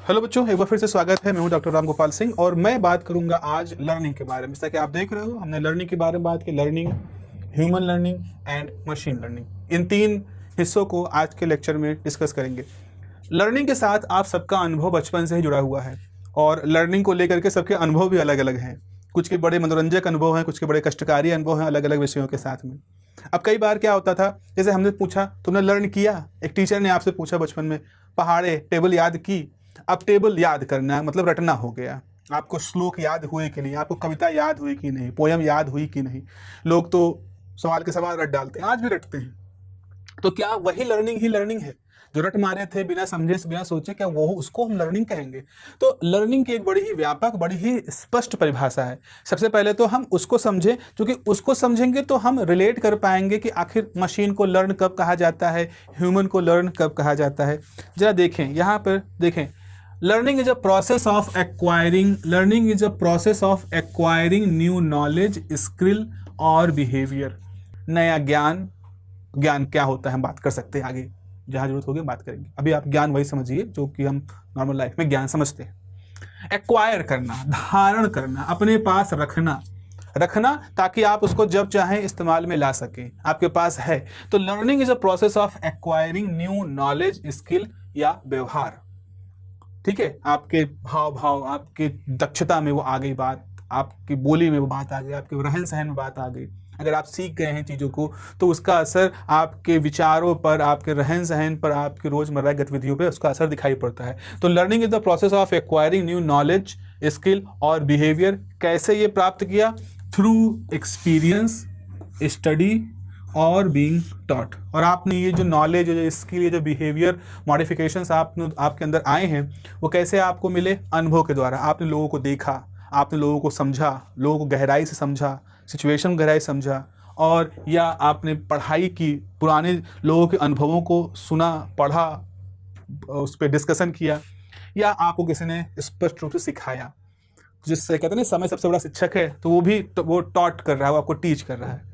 Hello बच्चों, एक बार फिर से स्वागत है। मैं हूं डॉक्टर राम गोपाल सिंह और मैं बात करूंगा आज लर्निंग के बारे में। जैसा कि आप देख रहे हो, हमने लर्निंग के बारे में बात की। Learning, human learning and machine learning, इन तीन हिस्सों को आज के लेक्चर में डिस्कस करेंगे। लर्निंग के साथ आप सबका अनुभव बचपन से ही जुड़ा हुआ है और लर्निंग को लेकर के सबके अनुभव भी अलग अलग हैं। कुछ के बड़े मनोरंजक अनुभव हैं, कुछ के बड़े कष्टकारी अनुभव हैं अलग अलग विषयों के साथ में। अब कई बार क्या होता था, जैसे हमने पूछा तुमने लर्न किया, एक टीचर ने आपसे पूछा बचपन में, पहाड़े टेबल याद की। अब टेबल याद करना मतलब रटना हो गया। आपको श्लोक याद हुए कि नहीं, आपको कविता याद हुई कि नहीं, पोयम याद हुई कि नहीं। लोग तो सवाल के सवाल रट डालते हैं, आज भी रटते हैं। तो क्या वही लर्निंग ही लर्निंग है? जो रट मारे थे बिना समझे बिना सोचे, क्या वो उसको हम लर्निंग कहेंगे? तो लर्निंग की एक बड़ी ही व्यापक, बड़ी ही स्पष्ट परिभाषा है। सबसे पहले तो हम उसको समझें, क्योंकि उसको समझेंगे तो हम रिलेट कर पाएंगे कि आखिर मशीन को लर्न कब कहा जाता है, ह्यूमन को लर्न कब कहा जाता है। जरा देखें, यहाँ पर देखें, learning is a process of acquiring new knowledge, skill और बिहेवियर। नया ज्ञान, ज्ञान क्या होता है हम बात कर सकते हैं, आगे जहाँ जरूरत होगी बात करेंगे। अभी आप ज्ञान वही समझिए जो कि हम नॉर्मल लाइफ में ज्ञान समझते हैं। एक्वायर करना, धारण करना, अपने पास रखना ताकि आप उसको जब चाहें इस्तेमाल में ला सकें, आपके पास है। तो learning is a process of acquiring new knowledge, skill या व्यवहार। ठीक है, आपके हाव भाव, आपकी दक्षता में वो आ गई बात, आपकी बोली में वो बात आ गई, आपके रहन सहन में बात आ गई। अगर आप सीख गए हैं चीज़ों को तो उसका असर आपके विचारों पर, आपके रहन सहन पर, आपकी रोज़मर्रा गतिविधियों पर उसका असर दिखाई पड़ता है। तो learning is the process of acquiring new knowledge, skill और बिहेवियर। कैसे ये प्राप्त किया? थ्रू एक्सपीरियंस, स्टडी और बीइंग टॉट। और आपने ये जो नॉलेज, जो स्किल, ये जो बिहेवियर मॉडिफिकेशंस आपके अंदर आए हैं, वो कैसे आपको मिले? अनुभव के द्वारा। आपने लोगों को देखा, आपने लोगों को समझा, लोगों को गहराई से समझा, सिचुएशन गहराई समझा, और या आपने पढ़ाई की, पुराने लोगों के अनुभवों को सुना, पढ़ा, उस पर डिस्कशन किया, या आपको किसी ने स्पष्ट रूप से सिखाया। जिससे कहते हैं ना, समय सबसे बड़ा शिक्षक है, तो वो टॉट कर रहा है, वो आपको टीच कर रहा है।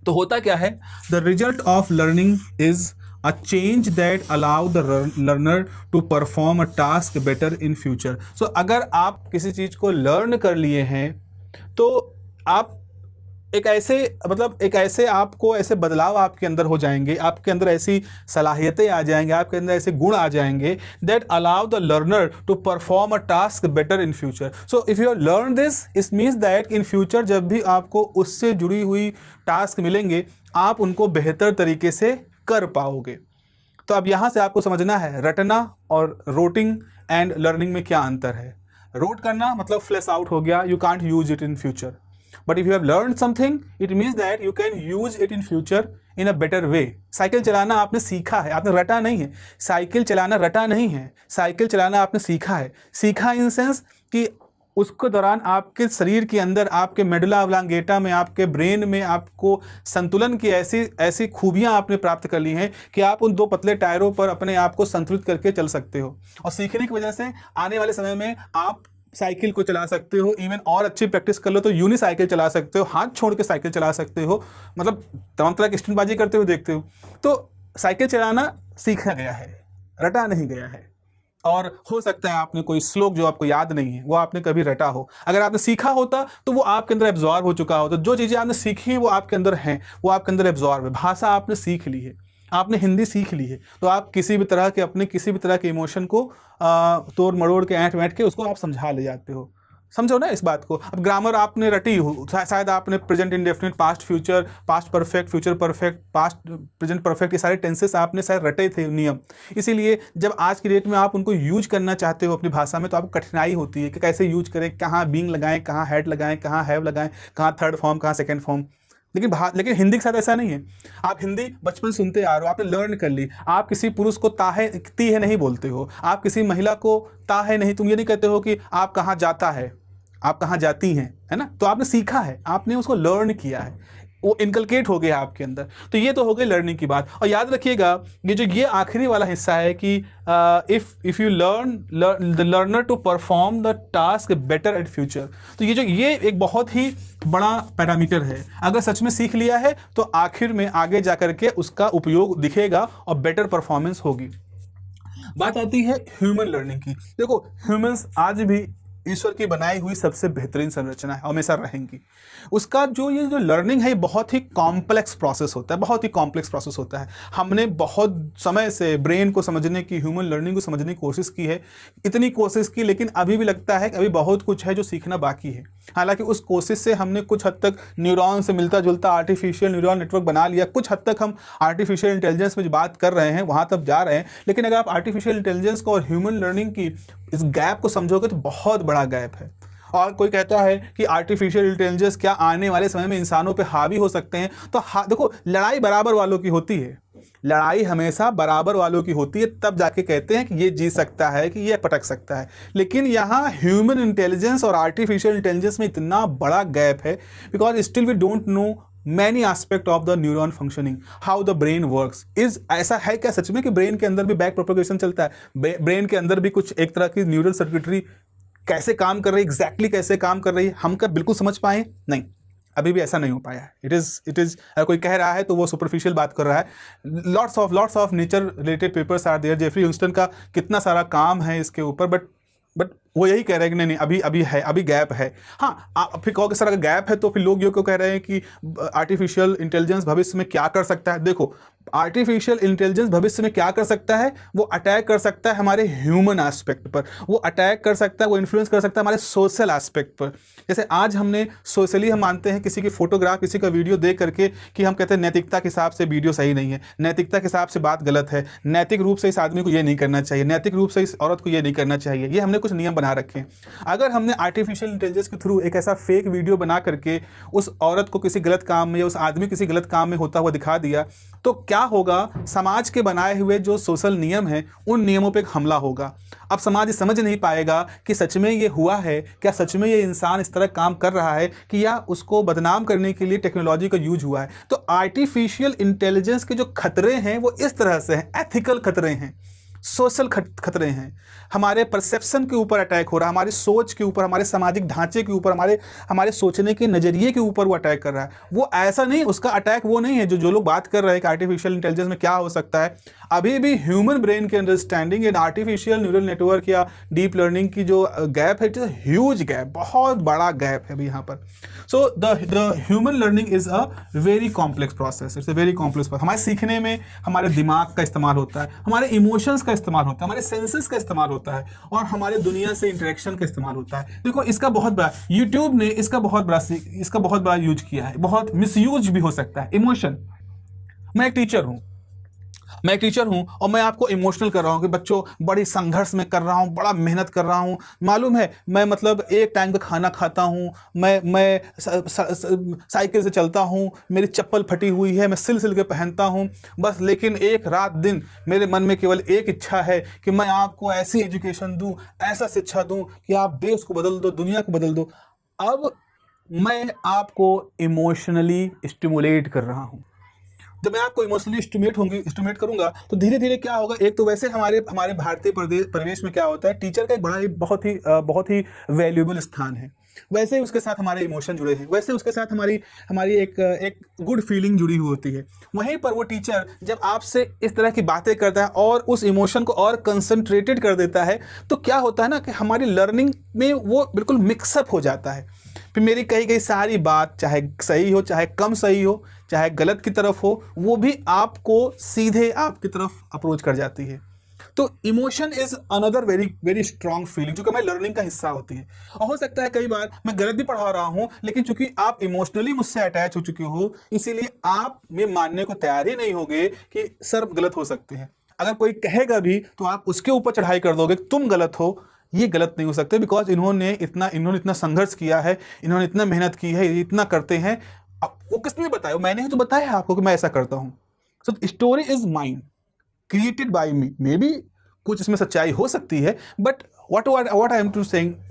तो होता क्या है? The result of learning is a change that allow the learner to perform a task better in future. So अगर आप किसी चीज़ को लर्न कर लिए हैं तो आप एक ऐसे आपको ऐसे बदलाव आपके अंदर हो जाएंगे, आपके अंदर ऐसी सलाहियतें आ जाएंगे, आपके अंदर ऐसे गुण आ जाएंगे that allow the learner to perform a task better in future. So if you learn this, it means that in future जब भी आपको उससे जुड़ी हुई टास्क मिलेंगे, आप उनको बेहतर तरीके से कर पाओगे। तो अब यहाँ से आपको समझना है रटना और रोटिंग एंड लर्निंग में क्या अंतर है। रोट करना मतलब फ्लैश आउट हो गया, you can't use it in future. But if you have learned something, it means that you can use it in future in a better way. Cycle चलाना आपने सीखा है, आपने रटा नहीं है। साइकिल चलाना रटा नहीं है, साइकिल चलाना आपने सीखा है। सीखा इन सेंस कि उसके दौरान आपके शरीर के अंदर, आपके मेडुला ऑब्लांगेटा में, आपके ब्रेन में आपको संतुलन की ऐसी खूबियां आपने प्राप्त कर ली हैं कि आप उन दो पतले टायरों पर अपने आप को संतुलित करके चल सकते हो। और सीखने की वजह से आने वाले समय में आप साइकिल को चला सकते हो। इवन और अच्छी प्रैक्टिस कर लो तो यूनि साइकिल चला सकते हो, हाथ छोड़ के साइकिल चला सकते हो, मतलब तमाम तरह की स्टंटबाजी करते हुए देखते हो। तो साइकिल चलाना सीखा गया है, रटा नहीं गया है। और हो सकता है आपने कोई श्लोक जो आपको याद नहीं है वो आपने कभी रटा हो। अगर आपने सीखा होता तो वो आपके अंदर एब्जॉर्ब हो चुका होता। जो चीज़ें आपने सीखी वो आपके अंदर हैं, वो आपके अंदर एब्जॉर्ब है। भाषा आपने सीख ली है, आपने हिंदी सीख ली है, तो आप किसी भी तरह के अपने किसी भी तरह के इमोशन को तोड़ मरोड़ के ऐंठ वैंठ के उसको आप समझा ले जाते हो। समझो ना इस बात को। अब ग्रामर आपने रटी हो, शायद आपने present indefinite, past future, past perfect, future perfect, past present perfect, ये सारे टेंसेस आपने शायद रटे थे नियम। इसीलिए जब आज की डेट में आप उनको यूज करना चाहते हो अपनी भाषा में तो आपको कठिनाई होती है कि कैसे यूज करें, कहाँ बीइंग लगाएं, कहाँ हैड लगाएं, कहाँ हैव लगाएं, कहाँ थर्ड फॉर्म, कहाँ सेकेंड फॉर्म। लेकिन हिंदी के साथ ऐसा नहीं है। आप हिंदी बचपन सुनते आ रहे हो, आपने लर्न कर ली। आप किसी पुरुष को ती है नहीं बोलते हो, आप किसी महिला को ता है नहीं, तुम ये नहीं कहते हो कि आप कहाँ जाता है, आप कहाँ जाती हैं, है ना। तो आपने सीखा है, आपने उसको लर्न किया है, वो इनकलकेट हो गया आपके अंदर। तो ये तो हो गई लर्निंग की बात। और याद रखिएगा ये आखिरी वाला हिस्सा है कि if you learn the learner to perform the task better at future. तो ये एक बहुत ही बड़ा पैरामीटर है। अगर सच में सीख लिया है तो आखिर में आगे जा करके उसका उपयोग दिखेगा और बेटर परफॉर्मेंस होगी। बात आती है ह्यूमन लर्निंग की। देखो, ह्यूमंस आज भी ईश्वर की बनाई हुई सबसे बेहतरीन संरचना है, हमेशा रहेंगी। उसका ये जो लर्निंग है, ये बहुत ही कॉम्प्लेक्स प्रोसेस होता है, बहुत ही कॉम्प्लेक्स प्रोसेस होता है। हमने बहुत समय से ब्रेन को समझने की, ह्यूमन लर्निंग को समझने की कोशिश की है, इतनी कोशिश की, लेकिन अभी भी लगता है कि अभी बहुत कुछ है जो सीखना बाकी है। हालांकि उस कोशिश से हमने कुछ हद तक न्यूरॉन से मिलता जुलता आर्टिफिशियल न्यूरल नेटवर्क बना लिया, कुछ हद तक हम आर्टिफिशियल इंटेलिजेंस में जो बात कर रहे हैं वहाँ तक जा रहे हैं। लेकिन अगर आप आर्टिफिशियल इंटेलिजेंस को और ह्यूमन लर्निंग की इस गैप को समझोगे तो बहुत बड़ा गैप है। और कोई कहता है कि आर्टिफिशियल इंटेलिजेंस क्या आने वाले समय में इंसानों पे हावी हो सकते हैं, तो देखो, लड़ाई बराबर वालों की होती है, लड़ाई हमेशा बराबर वालों की होती है, तब जाके कहते हैं कि ये जीत सकता है, कि ये पटक सकता है। लेकिन यहाँ ह्यूमन इंटेलिजेंस और आर्टिफिशियल इंटेलिजेंस में इतना बड़ा गैप है, because still we don't know many aspect of the neuron functioning, how the brain works. Is ऐसा है क्या सच में कि ब्रेन के अंदर भी बैक प्रोपगेशन चलता है, ब्रेन के अंदर भी कुछ एक तरह की न्यूरल सर्किटरी कैसे काम कर रही है, एग्जैक्टली कैसे काम कर रही है, हम क्या बिल्कुल समझ पाए? नहीं, अभी भी ऐसा नहीं हो पाया है। इट इज कोई कह रहा है तो वो सुपरफिशियल बात कर रहा है। Lots of nature related papers are there. Geoffrey Houston का कितना सारा काम है इसके ऊपर, बट वो यही कह रहे हैं कि नहीं अभी गैप है। हाँ, आप फिर कहोगे सर अगर गैप है तो फिर लोग ये क्यों कह रहे हैं कि आर्टिफिशियल इंटेलिजेंस भविष्य में क्या कर सकता है? देखो, आर्टिफिशियल इंटेलिजेंस भविष्य में क्या कर सकता है, वो अटैक कर सकता है हमारे ह्यूमन एस्पेक्ट पर, वो अटैक कर सकता है, वो इन्फ्लुएंस कर सकता है हमारे सोशल एस्पेक्ट पर। जैसे आज हमने सोशली हम मानते हैं किसी की फोटोग्राफ, किसी का वीडियो देख करके कि हम कहते हैं नैतिकता के हिसाब से वीडियो सही नहीं है, नैतिकता के हिसाब से बात गलत है, नैतिक रूप से इस आदमी को ये नहीं करना चाहिए, नैतिक रूप से इस औरत को ये नहीं करना चाहिए। ये हमने कुछ नियम बना रखे हैं। अगर हमने आर्टिफिशियल इंटेलिजेंस के थ्रू एक ऐसा फेक वीडियो बना करके उस औरत को किसी गलत काम में या उस आदमी किसी गलत काम में होता हुआ दिखा दिया, तो क्या होगा? समाज के बनाए हुए जो सोशल नियम हैं, उन नियमों पे हमला होगा। अब समाज समझ नहीं पाएगा कि सच में ये हुआ है, क्या सच में ये इंसान इस तरह काम कर रहा है, कि या उसको बदनाम करने के लिए टेक्नोलॉजी का यूज हुआ है। तो आर्टिफिशियल इंटेलिजेंस के जो खतरे हैं वो इस तरह से हैं, एथिकल खतरे हैं, सोशल खतरे हैं, हमारे परसेप्शन के ऊपर अटैक हो रहा है, हमारी सोच के ऊपर, हमारे सामाजिक ढांचे के ऊपर, हमारे सोचने के नज़रिए के ऊपर वो अटैक कर रहा है। वो ऐसा नहीं, उसका अटैक वो नहीं है जो लोग बात कर रहे हैं कि आर्टिफिशियल इंटेलिजेंस में क्या हो सकता है। अभी भी ह्यूमन ब्रेन की understanding in artificial neural network या डीप लर्निंग की जो गैप है, इट इज ह्यूज गैप, बहुत बड़ा गैप है अभी यहाँ पर। So the human learning is a very complex process, it's a very complex process. हमारे सीखने में हमारे दिमाग का इस्तेमाल होता है, हमारे इमोशंस का इस्तेमाल होता है, हमारे सेंसेस का इस्तेमाल होता है, और हमारे दुनिया से इंटरेक्शन का इस्तेमाल होता है। देखो, इसका बहुत बड़ा, यूट्यूब ने इसका बहुत बड़ा यूज किया है, बहुत मिसयूज भी हो सकता है। इमोशन, मैं एक टीचर हूं और मैं आपको इमोशनल कर रहा हूं कि बच्चों बड़ी संघर्ष में कर रहा हूं, बड़ा मेहनत कर रहा हूं, मालूम है मैं मतलब एक टाइम का खाना खाता हूं, मैं साइकिल से चलता हूं, मेरी चप्पल फटी हुई है, मैं सिल के पहनता हूं, बस लेकिन एक रात दिन मेरे मन में केवल एक इच्छा है कि मैं आपको ऐसी एजुकेशन दूं, ऐसा शिक्षा दूं कि आप देश को बदल दो, दुनिया को बदल दो। अब मैं आपको इमोशनली स्टिमुलेट कर रहा हूं। जब मैं आपको इमोशनली स्टिमुलेट करूंगा तो धीरे धीरे क्या होगा? एक तो वैसे हमारे भारतीय परिवेश में क्या होता है, टीचर का एक बड़ा ही बहुत ही वैल्यूएबल स्थान है, वैसे ही उसके साथ हमारे इमोशन जुड़े हैं, वैसे उसके साथ हमारी एक गुड फीलिंग जुड़ी हुई होती है। वहीं पर वो टीचर जब आपसे इस तरह की बातें करता है और उस इमोशन को और कंसंट्रेटेड कर देता है, तो क्या होता है ना कि हमारी लर्निंग में वो बिल्कुल मिक्सअप हो जाता है। फिर मेरी कही गई सारी बात, चाहे सही हो, चाहे कम सही हो, चाहे गलत की तरफ हो, वो भी आपको सीधे आपकी तरफ अप्रोच कर जाती है। तो emotion is another very very strong feeling, जो कि हमारी लर्निंग का हिस्सा होती है। और हो सकता है कई बार मैं गलत भी पढ़ा रहा हूं, लेकिन चूंकि आप इमोशनली मुझसे अटैच हो चुके हो, इसीलिए आप ये मानने को तैयार ही नहीं होगे कि सर गलत हो सकते हैं। अगर कोई कहेगा भी तो आप उसके ऊपर चढ़ाई कर दोगे, तुम गलत हो, ये गलत नहीं हो सकते, बिकॉज इन्होंने इतना संघर्ष किया है, इन्होंने इतना मेहनत की है, इतना करते हैं। वो किसने बताया? मैंने ही तो बताया आपको कि मैं ऐसा करता हूं। So story is mine, created by me. May be कुछ इसमें सच्चाई हो सकती है, but what I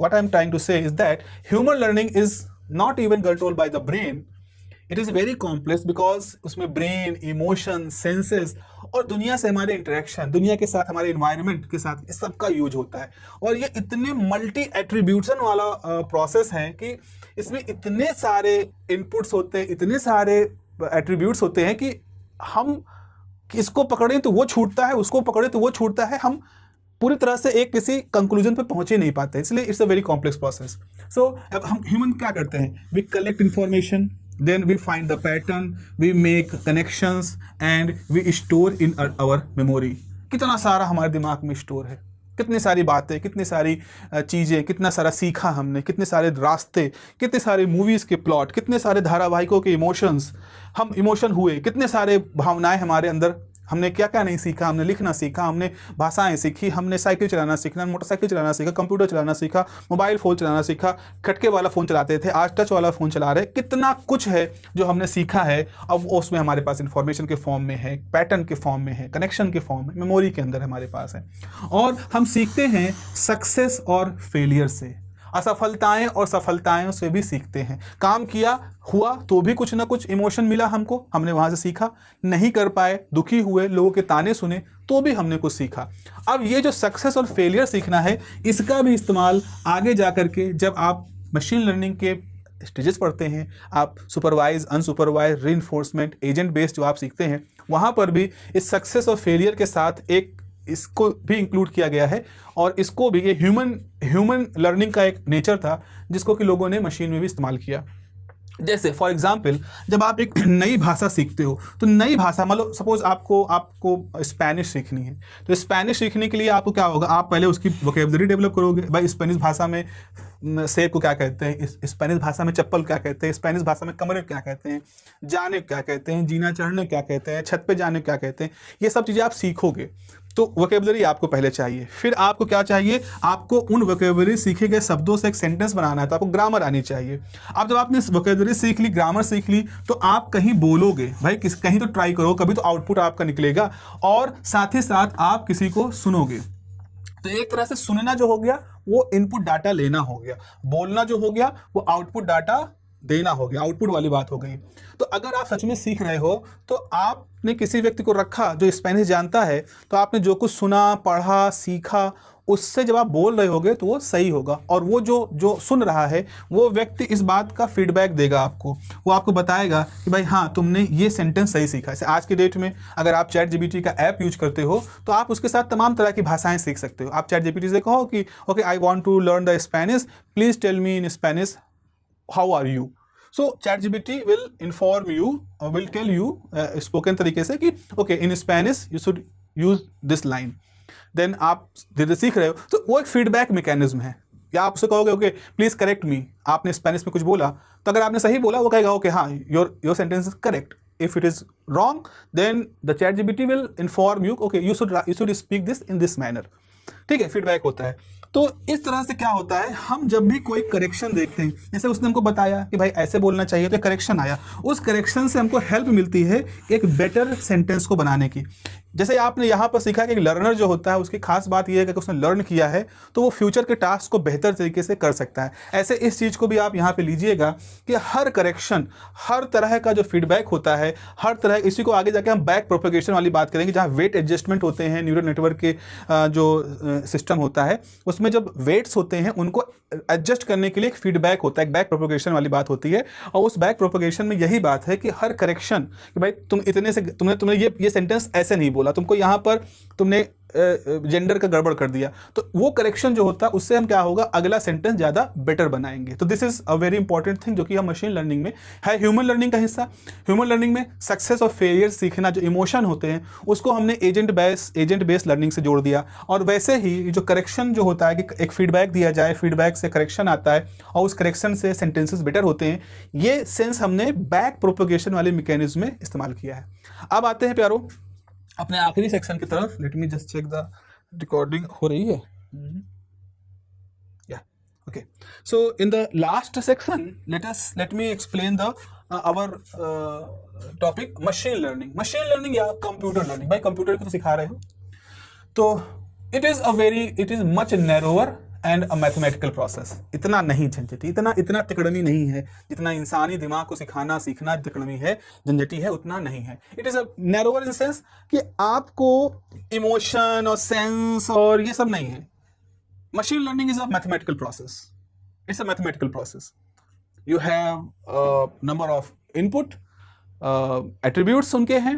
am trying to say is that human learning is not even controlled by the brain. It is very complex because उसमें brain, emotion, senses और दुनिया से हमारे इंटरेक्शन, दुनिया के साथ, हमारे एनवायरनमेंट के साथ, इस सब का यूज होता है। और ये इतने मल्टी एट्रीब्यूशन वाला प्रोसेस है कि इसमें इतने सारे इनपुट्स होते हैं, इतने सारे एट्रीब्यूट्स होते हैं कि हम इसको पकड़ें तो वो छूटता है, उसको पकड़े तो वो छूटता है, हम पूरी तरह से एक किसी कंक्लूजन पे पहुंच ही नहीं पाते, इसलिए it's a very complex process. So अब हम ह्यूमन क्या करते हैं, we collect information, then we find the pattern, we make connections and we store in our memory। कितना सारा हमारे दिमाग में स्टोर है, कितनी सारी बातें, कितनी सारी चीज़ें, कितना सारा सीखा हमने, कितने सारे रास्ते, कितने सारे मूवीज़ के प्लॉट, कितने सारे धारावाहिकों के इमोशंस, हम इमोशन हुए, कितने सारे भावनाएं हमारे अंदर, हमने क्या क्या नहीं सीखा, हमने लिखना सीखा, हमने भाषाएं सीखी, हमने साइकिल चलाना सीखना, मोटरसाइकिल चलाना सीखा, कंप्यूटर चलाना सीखा, मोबाइल फ़ोन चलाना सीखा, खटके वाला फ़ोन चलाते थे, आज टच वाला फ़ोन चला रहे, कितना कुछ है जो हमने सीखा है। अब उसमें हमारे पास इंफॉर्मेशन के फॉर्म में है, पैटर्न के फॉर्म में है, कनेक्शन के फॉर्म में, मेमोरी के अंदर हमारे पास है। और हम सीखते हैं सक्सेस और फेलियर से, असफलताएं और सफलताएं से भी सीखते हैं। काम किया, हुआ तो भी कुछ ना कुछ इमोशन मिला हमको, हमने वहां से सीखा, नहीं कर पाए, दुखी हुए, लोगों के ताने सुने तो भी हमने कुछ सीखा। अब ये जो सक्सेस और फेलियर सीखना है, इसका भी इस्तेमाल आगे जा करके जब आप मशीन लर्निंग के स्टेजेस पढ़ते हैं, आप supervise, unsupervise, reinforcement, agent based जो आप सीखते हैं, वहाँ पर भी इस सक्सेस और फेलियर के साथ एक इसको भी इंक्लूड किया गया है। और इसको भी, ये ह्यूमन लर्निंग का एक नेचर था जिसको कि लोगों ने मशीन में भी इस्तेमाल किया। जैसे फॉर एग्जांपल, जब आप एक नई भाषा सीखते हो, तो नई भाषा, मान लो सपोज आपको स्पेनिश सीखनी है, तो स्पेनिश सीखने के लिए आपको क्या होगा, आप पहले उसकी वोकेबलरी डेवलप करोगे। भाई स्पेनिश भाषा में सेब को क्या कहते हैं, स्पेनिश भाषा में चप्पल क्या कहते हैं, स्पेनिश भाषा में कमरे क्या कहते हैं, जाने क्या कहते हैं, जीना चढ़ने क्या कहते हैं, छत पे जाने क्या कहते हैं, ये सब चीज़ें आप सीखोगे। तो वोकेबलरी आपको पहले चाहिए, फिर आपको क्या चाहिए, आपको उन वोकेबलरी सीखे गए शब्दों से एक सेंटेंस बनाना है, तो आपको ग्रामर आनी चाहिए। अब जब आपने वोकेबलरी सीख ली, ग्रामर सीख ली, तो आप कहीं बोलोगे, भाई कहीं तो ट्राई करो, कभी तो आउटपुट आपका निकलेगा, और साथ ही साथ आप किसी को सुनोगे। तो एक तरह से सुनना जो हो गया वो इनपुट डाटा लेना हो गया, बोलना जो हो गया वो आउटपुट डाटा देना हो गया, आउटपुट वाली बात हो गई। तो अगर आप सच में सीख रहे हो, तो आपने किसी व्यक्ति को रखा जो स्पेनिश जानता है, तो आपने जो कुछ सुना, पढ़ा, सीखा, उससे जब आप बोल रहे होगे तो वो सही होगा। और वो जो सुन रहा है वो व्यक्ति इस बात का फीडबैक देगा आपको, वो आपको बताएगा कि भाई हाँ, तुमने ये सेंटेंस सही सीखा। जैसे आज के डेट में अगर आप चैट जीपीटी का ऐप यूज करते हो, तो आप उसके साथ तमाम तरह की भाषाएं सीख सकते हो। आप चैट जीपीटी से कहो कि okay, I want to learn the Spanish, please tell me in Spanish how are you. So ChatGPT will inform you or will tell you spoken तरीके से कि okay, in Spanish you should use this line. Then आप धीरे सीख रहे हो, तो वो एक फीडबैक मैकेनिज्म है। या आप उसे कहोगे ओके प्लीज करेक्ट मी, आपने स्पेनिश में कुछ बोला, तो अगर आपने सही बोला वो कहेगा ओके हाँ, your sentence is correct. If it is wrong, then the ChatGPT will inform you okay you should speak this in this manner. ठीक है, फीडबैक होता है। तो इस तरह से क्या होता है, हम जब भी कोई करेक्शन देखते हैं, जैसे उसने हमको बताया कि भाई ऐसे बोलना चाहिए, तो करेक्शन आया, उस करेक्शन से हमको हेल्प मिलती है एक बेटर सेंटेंस को बनाने की। जैसे आपने यहाँ पर सीखा कि लर्नर जो होता है उसकी खास बात यह है कि उसने लर्न किया है तो वो फ्यूचर के टास्क को बेहतर तरीके से कर सकता है। ऐसे इस चीज़ को भी आप यहाँ पे लीजिएगा कि हर करेक्शन, हर तरह का जो फीडबैक होता है, हर तरह, इसी को आगे जाके हम बैक प्रोपेगेशन वाली बात करेंगे, जहाँ वेट एडजस्टमेंट होते हैं, न्यूरल नेटवर्क के जो सिस्टम होता है उसमें जब वेट्स होते हैं उनको एडजस्ट करने के लिए एक फीडबैक होता है, एक बैक प्रोपेगेशन वाली बात होती है। और उस बैक प्रोपेगेशन में यही बात है कि हर करेक्शन, कि भाई तुम इतने से तुमने ये सेंटेंस ऐसे नहीं बोला, तुमको यहाँ पर तुमने जेंडर का गड़बड़ कर दिया, तो वो करेक्शन जो होता है उससे हम क्या होगा, अगला सेंटेंस ज़्यादा बेटर बनाएंगे। तो this is a very important thing जो कि हम मशीन लर्निंग में है, ह्यूमन लर्निंग का हिस्सा। ह्यूमन लर्निंग में सक्सेस और फेलियर सीखना, जो इमोशन होते हैं उसको हमने एजेंट बेस्ड लर्निंग से जोड़ दिया। और वैसे ही जो करेक्शन जो होता है कि एक फीडबैक दिया जाए, फीडबैक से करेक्शन आता है और उस करेक्शन से सेंटेंसेस बेटर होते हैं, ये सेंस हमने बैक प्रोपेगेशन वाले मैकेनिज्म में इस्तेमाल किया है। अब आते हैं प्यारो अपने आखिरी सेक्शन की तरफ। Let me just check the recording हो रही है, या okay. So in the last section let me explain the our topic machine learning या कंप्यूटर लर्निंग। भाई कंप्यूटर को तो सिखा रहे हो, तो it is much narrower and a mathematical process. इतना नहीं झंझटी, इतना तिकड़मी नहीं है जितना इंसानी दिमाग को सीखना तिकड़मी है, झंझटी है, उतना नहीं है। It is a narrower in sense कि आपको इमोशन और सेंस और ये सब नहीं है। Machine learning is a mathematical process, it's a mathematical process. You have number of input, attributes उनके हैं,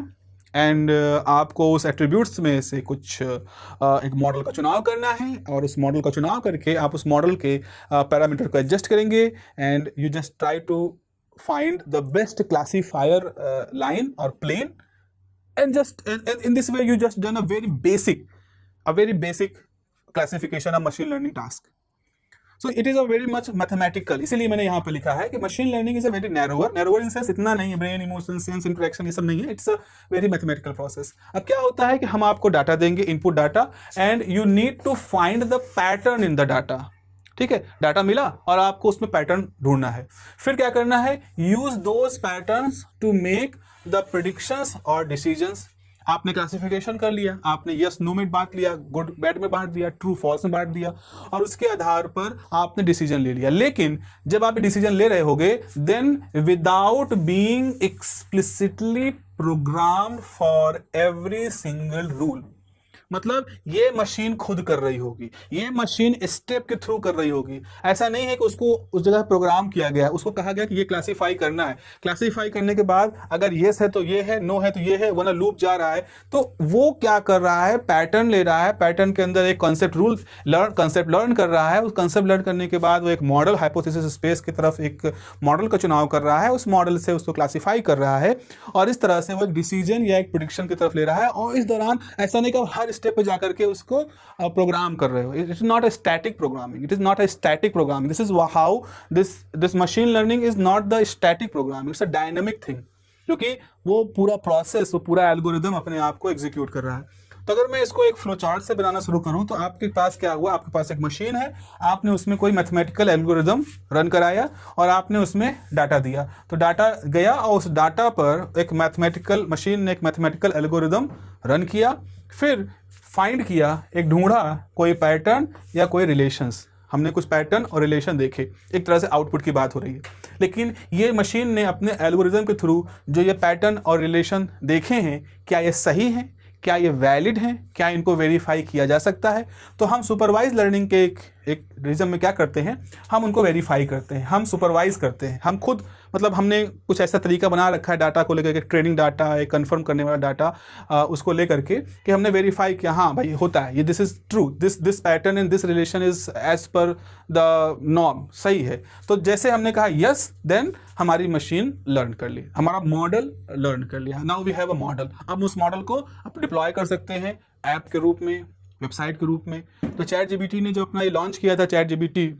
एंड आपको उस एट्रीब्यूट्स में से कुछ एक मॉडल का चुनाव करना है, और उस मॉडल का चुनाव करके आप उस मॉडल के पैरामीटर को एडजस्ट करेंगे, and you just try to find the best classifier line और plane, and just in this way you just done a very basic classification of machine learning task. So it is a very much mathematical, इसीलिए मैंने यहाँ पे लिखा है कि machine learning is a very narrower in sense, इतना नहीं है brain, emotion, sense, interaction, ये सब नहीं है, it's a very mathematical process. अब क्या होता है कि हम आपको डाटा देंगे, input data, and you need to find the pattern in the data. ठीक है, डाटा मिला और आपको उसमें पैटर्न ढूंढना है, फिर क्या करना है, use those patterns to make the predictions और डिसीजंस. आपने क्लासिफिकेशन कर लिया, आपने यस नो में बांट लिया, गुड बैड में बांट दिया, ट्रू फॉल्स में बांट दिया, और उसके आधार पर आपने डिसीजन ले लिया. लेकिन जब आप डिसीजन ले रहे होगे, then without being explicitly programmed for every single rule, मतलब ये मशीन खुद कर रही होगी, ये मशीन स्टेप के थ्रू कर रही होगी. ऐसा नहीं है कि उसको उस जगह प्रोग्राम किया गया, उसको कहा गया कि ये क्लासीफाई करना है, क्लासीफाई करने के बाद अगर येस है तो ये है, नो है तो ये है, वरना लूप जा रहा है. तो वो क्या कर रहा है, पैटर्न ले रहा है, पैटर्न के अंदर एक कॉन्सेप्ट लर्न कर रहा है. उस कॉन्सेप्ट लर्न करने के बाद वो एक मॉडल हाइपोथेसिस स्पेस की तरफ एक मॉडल का चुनाव कर रहा है, उस मॉडल से उसको क्लासीफाई कर रहा है, और इस तरह से वो एक डिसीजन या एक प्रेडिक्शन की तरफ ले रहा है. और इस दौरान ऐसा नहीं कि हर स्टेप पे जाकर के उसको प्रोग्राम कर रहे हो. It is not a static programming, it is not a static programming. This is how this machine learning is not the static programming, it's a dynamic thing, क्योंकि वो पूरा प्रोसेस, वो पूरा एल्गोरिदम अपने आप को एग्जीक्यूट कर रहा है. तो अगर मैं इसको एक फ्लो चार्ट से बनाना शुरू करूं, तो आपके पास क्या हुआ, आपके पास एक मशीन है, आपने उसमें कोई मैथमेटिकल एल्गोरिदम रन कराया और आपने उसमें डाटा दिया. तो डाटा गया और उस डाटा पर एक मैथमेटिकल मशीन ने एक मैथमेटिकल एल्गोरिदम रन किया, फिर फाइंड किया, एक ढूंढा कोई पैटर्न या कोई रिलेशंस. हमने कुछ पैटर्न और रिलेशन देखे, एक तरह से आउटपुट की बात हो रही है. लेकिन ये मशीन ने अपने एल्गोरिदम के थ्रू जो ये पैटर्न और रिलेशन देखे हैं, क्या ये सही हैं, क्या ये वैलिड हैं, क्या इनको वेरीफाई किया जा सकता है. तो हम सुपरवाइज लर्निंग के एक रिजम में क्या करते हैं, हम उनको वेरीफाई करते हैं, हम सुपरवाइज करते हैं, हम खुद, मतलब हमने कुछ ऐसा तरीका बना रखा है डाटा को लेकर के, ट्रेनिंग डाटा, एक कन्फर्म करने वाला डाटा, उसको लेकर के कि हमने वेरीफाई किया, हाँ भाई होता है ये, this is true, this pattern in this relation is as per the norm, सही है. तो जैसे हमने कहा यस, देन हमारी मशीन लर्न कर ली, हमारा मॉडल लर्न कर लिया. Now we have a model. अब उस मॉडल को आप डिप्लॉय कर सकते हैं ऐप के रूप में, वेबसाइट के रूप में. तो चैट जीपीटी ने जो अपना ये लॉन्च किया था, चैट जीपीटी,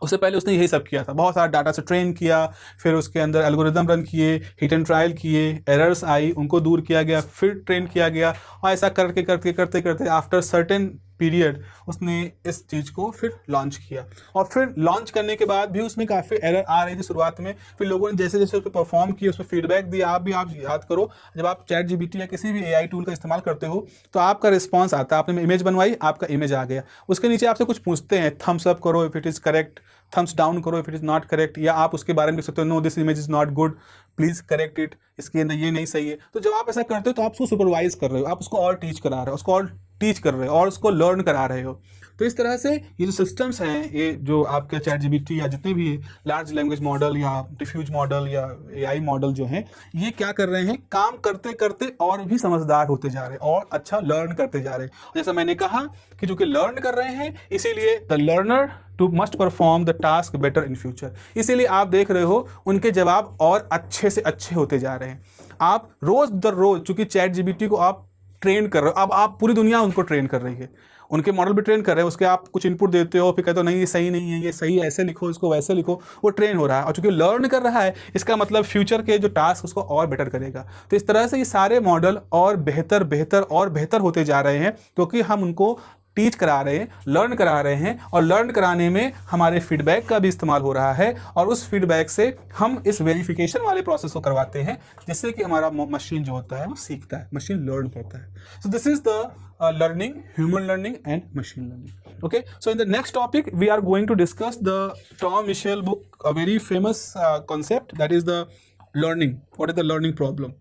उससे पहले उसने यही सब किया था, बहुत सारा डाटा से ट्रेन किया, फिर उसके अंदर एल्गोरिदम रन किए, हिट एंड ट्रायल किए, एरर्स आई उनको दूर किया गया, फिर ट्रेन किया गया, और ऐसा करके करते करते करते आफ्टर सर्टेन पीरियड उसने इस चीज़ को फिर लॉन्च किया. और फिर लॉन्च करने के बाद भी उसमें काफ़ी एरर आ रही थी शुरुआत में, फिर लोगों ने जैसे जैसे उस पर परफॉर्म किया, उसमें फीडबैक दिया. आप याद करो, जब आप चैट जीपीटी या किसी भी एआई टूल का इस्तेमाल करते हो तो आपका रिस्पॉन्स आता है, आपने इमेज बनवाई, आपका इमेज आ गया, उसके नीचे आपसे कुछ पूछते हैं, थम्स अप करो if it is correct, thumbs down करो if it is not correct, या आप उसके बारे में लिख सकते हो, no this image is not good, please correct it, इसके अंदर ये नहीं सही है. तो जब आप ऐसा करते हो तो आप उसको सुपरवाइज कर रहे हो, आप उसको और टीच करा रहे हो, उसको और टीच कर रहे हो और उसको लर्न करा रहे हो. तो इस तरह से ये जो सिस्टम्स हैं, ये जो आपके चैट जीपीटी या जितने भी लार्ज लैंग्वेज मॉडल या डिफ्यूज मॉडल या एआई मॉडल जो हैं, ये क्या कर रहे हैं, काम करते करते और भी समझदार होते जा रहे हैं और अच्छा लर्न करते जा रहे हैं. जैसा मैंने कहा कि जो कि लर्न कर रहे हैं, इसीलिए the learner to must perform the task better in future. इसीलिए आप देख रहे हो उनके जवाब और अच्छे से अच्छे होते जा रहे हैं. आप रोज दर रोज, चूंकि चैट जीपीटी को आप ट्रेन कर रहे हो, अब आप पूरी दुनिया उनको ट्रेन कर रही है, उनके मॉडल भी ट्रेन कर रहे हैं, उसके आप कुछ इनपुट देते हो, फिर कहते हो नहीं ये सही नहीं है, ये सही ऐसे लिखो, इसको वैसे लिखो, वो ट्रेन हो रहा है. और चूंकि लर्न कर रहा है, इसका मतलब फ्यूचर के जो टास्क उसको और बेटर करेगा. तो इस तरह से ये सारे मॉडल और बेहतर बेहतर और बेहतर होते जा रहे हैं, क्योंकि हम उनको टीच करा रहे हैं, लर्न करा रहे हैं, और लर्न कराने में हमारे फीडबैक का भी इस्तेमाल हो रहा है, और उस फीडबैक से हम इस वेरिफिकेशन वाले प्रोसेस को करवाते हैं, जिससे कि हमारा मशीन जो होता है वो सीखता है, मशीन लर्न करता है. So this is the learning, human learning and machine learning. Okay, so in the next topic we are going to discuss the Tom Michel book, a very famous concept, that is the learning. What is the learning problem?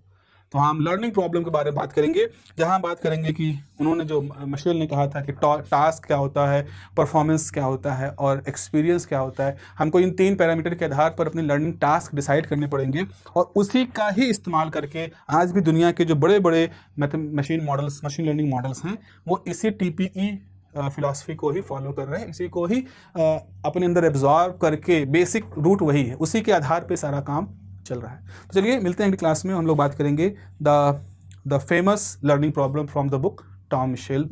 तो हम learning problem के बारे में बात करेंगे, जहाँ बात करेंगे कि उन्होंने जो मिशेल ने कहा था कि टास्क क्या होता है, परफॉर्मेंस क्या होता है और एक्सपीरियंस क्या होता है। हमको इन 3 पैरामीटर के आधार पर अपने लर्निंग टास्क डिसाइड करने पड़ेंगे और उसी का ही इस्तेमाल करके आज भी दुनिया के जो बड़े बड़े मशीन लर्निंग मॉडल्स हैं वो इसी TPE फिलॉसफी को ही फॉलो कर रहे हैं, इसी को ही अपने अंदर एब्जॉर्ब करके, बेसिक रूट वही है, उसी के आधार पे सारा काम चल रहा है। तो चलिए मिलते हैं अगली क्लास में, हम लोग बात करेंगे the famous learning problem from the book Tom Michel.